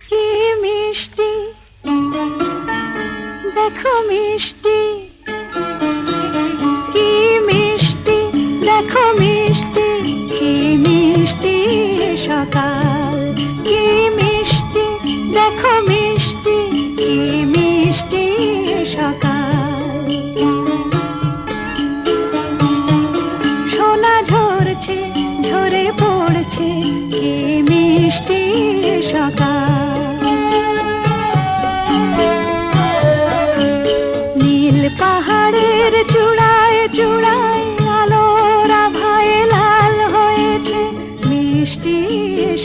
কি মিষ্টি দেখো মিষ্টি, কি মিষ্টি দেখো মিষ্টি, কি মিষ্টি সকাল, কি মিষ্টি দেখো মিষ্টি, কি মিষ্টি সকাল। সোনা ঝরছে ঝরে পড়ছে, কি মিষ্টি সকাল। নীল পাহাড়ের চূড়ায় চূড়ায় আলোর আভায় লাল হয়েছে মিষ্টি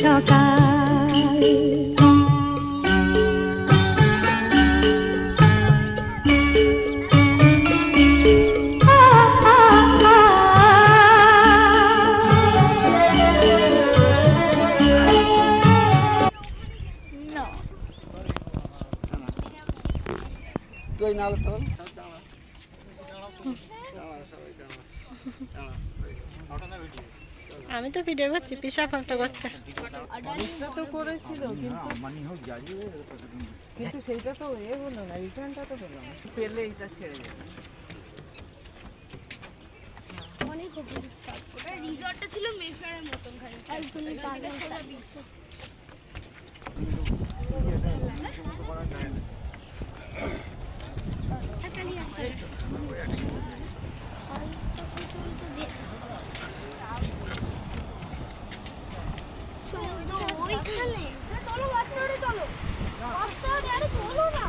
সকাল। তুই নাল তো আমি তো ভিডিও করছি, পিসা ফটো করছে। তো করেছিল কিন্তু সেইটা তো এ হলো না, রিটার্নটা তো পেলাম পেলে এটা ছেড়ে যাবে। অনেক ওটা রিসর্টটা ছিল মেফেয়ারের মতন খালি একদমই পাগল সোজা বিচ। খালি আসে ওইখানে চলো রাস্তায় চলো রাস্তায় আরে চলো না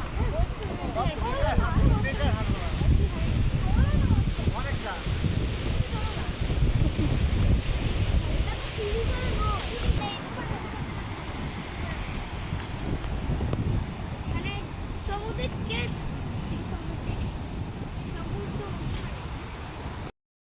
সমুদ্রের